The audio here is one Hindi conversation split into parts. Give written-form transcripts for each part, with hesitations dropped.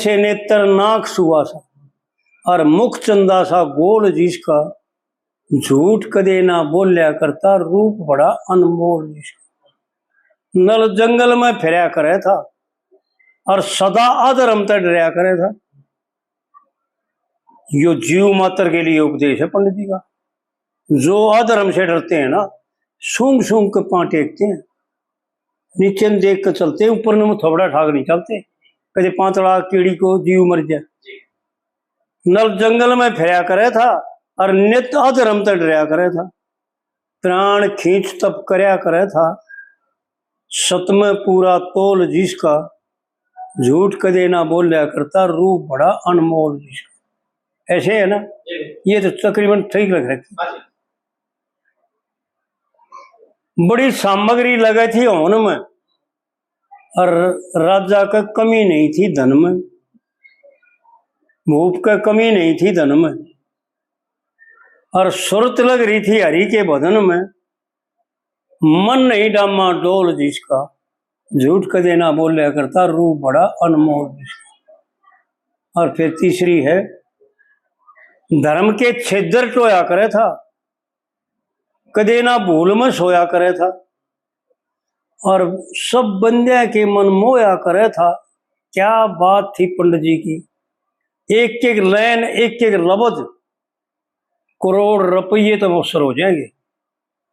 से नेत्र नाक सुवासा और मुख चंदा सा गोल जिसका, झूठ कदे ना बोलिया करता रूप बड़ा अनमोल जिसका। नल जंगल में फिरया करे था और सदा अधर्म तक डरया करे था। यो जीव मात्र के लिए उपदेश है पंडित जी का। जो अधर्म से डरते हैं ना, सूंघ सूंघ के पांव टेकते हैं, नीचे देख कर चलते हैं, ऊपर में थोबड़ा ठाक नहीं चलते, कभी पांतड़ा कीड़ी को जीव मर जाए। नल जंगल में फिरया करे था और नित्य अधर्म तक डरया करे था। प्राण खींच तप करया करे था, सत में पूरा तोल जिसका, झूठ कदे ना बोलिया करता रूप बड़ा अनमोल जिसका। ऐसे है ना, ये तो तकरीबन ठीक लग रही। बड़ी सामग्री लगी थी होन में और राजा का कमी नहीं थी धन में, भूप का कमी नहीं थी धन में, और सुरत लग रही थी हरि के बदन में। मन नहीं डामा डोल जिसका, झूठ कदे ना बोलिया करता रूप बड़ा अनमोल जिसका। और फिर तीसरी है, धर्म के छेदर टोया करे था, कदे ना भूल में सोया करे था, और सब बंदे के मन मोया करे था। क्या बात थी पंडित जी की, एक एक लाइन एक एक लफ्ज करोड़ रुपये तो मौसर हो जाएंगे,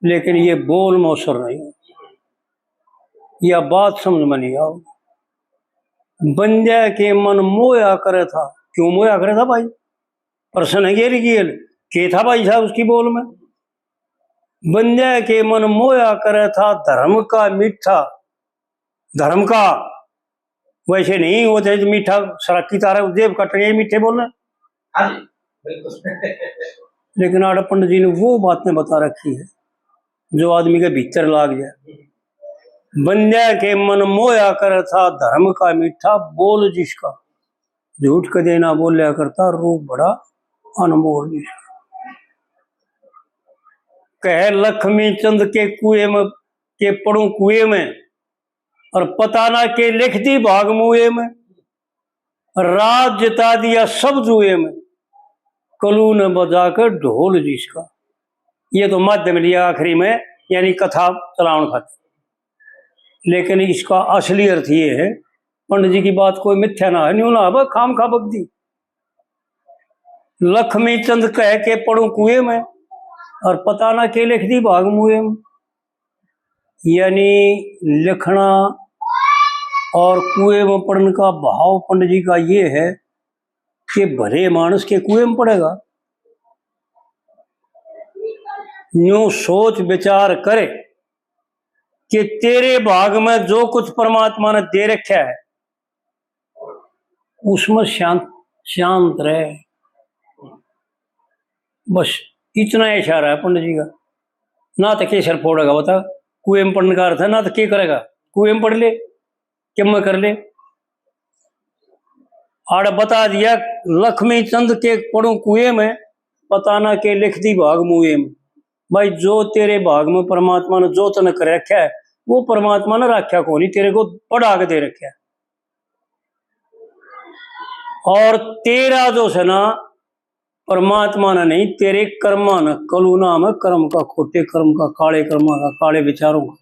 लेकिन ये बोल मौसर नहीं, यह बात समझ में नहीं आओ। बंदे के मन मोया करे था। क्यों मोया करे था भाई? प्रश्न है गेल के था भाई साहब उसकी बोल में। बंदे के मन मोया करे था धर्म का मीठा, धर्म का, वैसे नहीं होते मीठा सड़क की तारा देव कटने मीठे बोल रहे। लेकिन आड़ पंडित जी ने वो बातें बता रखी है जो आदमी के भीतर लाग जाए। बंदे के मन मोया करे था धर्म का मीठा, बोल जिसका, झूठ कदे ना बोलिया करता रूप बड़ा अनमोल जिसका। कह लक्ष्मी चंद के कुएं में के पड़ू कुएं में, और पता ना के लिख दी भाग मुए में, राज जिता दिया सब जुए में, कलू ने बजाकर ढोल जिसका। ये तो माध्यम लिया आखिरी में, यानी कथा चलाउन खातिर। लेकिन इसका असली अर्थ ये है, पंडित जी की बात कोई मिथ्या ना है, न्यू ना है, खाम खा बकदी। लक्ष्मी चंद कह के पड़ू कुएं में और पता ना के लिख दी भाग मुए में, यानी लिखना और कुएं में पड़ने का भाव पंडित जी का ये है कि भले मानस के कुएं में पड़ेगा, यूं सोच विचार करे कि तेरे भाग में जो कुछ परमात्मा ने दे रखा है उसमें शांत रहे। बस इतना इशारा है पंडित जी का। ना तो केसर फोड़ेगा, बता कुएं में पढ़ने का अर्थ है, ना तो क्या करेगा, कुएं में पढ़ ले, क्या मैं कर ले। आड़ बता दिया लक्ष्मी चंद के पड़ू कुएं में, पता ना के लिख दी भाग मुए में। भाई जो तेरे भाग में परमात्मा ने जो तने कर रखा है वो परमात्मा ने रखा को नहीं, तेरे को पढ़ा के दे रखा है। और तेरा जो है ना परमात्मा ने नहीं, तेरे कर्मा ने, कलू नाम है कर्म का, खोटे कर्म का, काले कर्मा का, काले विचारों का,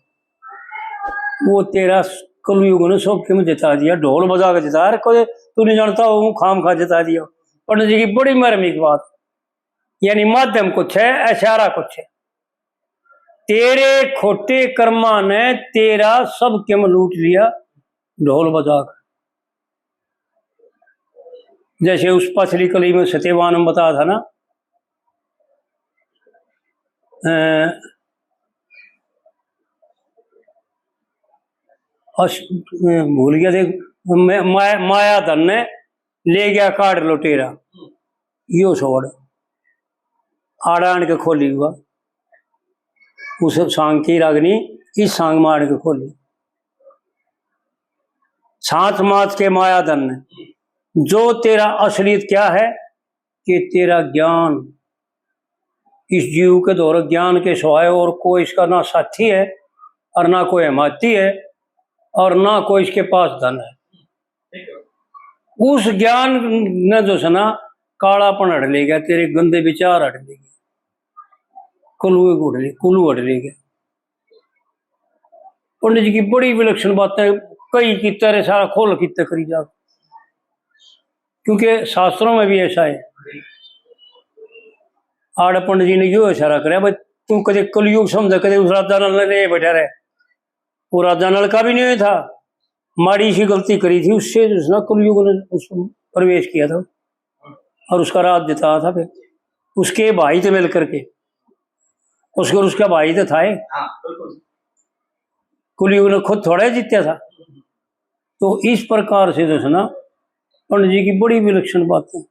वो तेरा कलयुग ने सब में जिता दिया, ढोल बजा के जिता। कोई तू नहीं जानता हूँ खाम खा जिता दिया। पंडित जी की बड़ी मर्मिक बात, यानी माध्यम कुछ है, इशारा कुछ है। तेरे खोटे कर्मा ने तेरा सब के में लूट लिया ढोल बजा कर। जैसे उस पछली कली में सत्यवान में बताया था ना, भूल गया देख, माया धन ने ले गया काट लुटेरा, यो छोड़ आड़ान के खोली हुआ उस सांग की रागनी, इस सांग मार के खोली। छाछ माछ के माया धन ने, जो तेरा असलियत क्या है कि तेरा ज्ञान, इस जीव के द्वारा ज्ञान के सवाए और कोई इसका ना साथी है और ना कोई हिमाती है और ना कोई इसके पास धन है। उस ज्ञान ने जो है ना कालापन हट ले गया, तेरे गंदे विचार हट ले गए, कुल्लू हट ले गया। पंडित जी की बड़ी विलक्षण बातें कई की तरह सारा खोल कितने करी जा, क्योंकि शास्त्रों में भी ऐसा है। आड़ पंडित जी ने यो इशारा कराया, भाई तू कदे कलयुग समझ, कदे उस राजा नल ने बैठा रहे, वो राजा नल का भी नहीं था, माड़ी सी गलती करी थी, उससे उसने कलयुग ने उस प्रवेश किया था और उसका राज जिताया था। फिर उसके भाई थे मिल करके, उसके और उसका भाई तो था, कलयुग ने खुद थोड़ा जीत्या था। तो इस प्रकार से जो है ना पंडित जी की बड़ी विलक्षण बात है।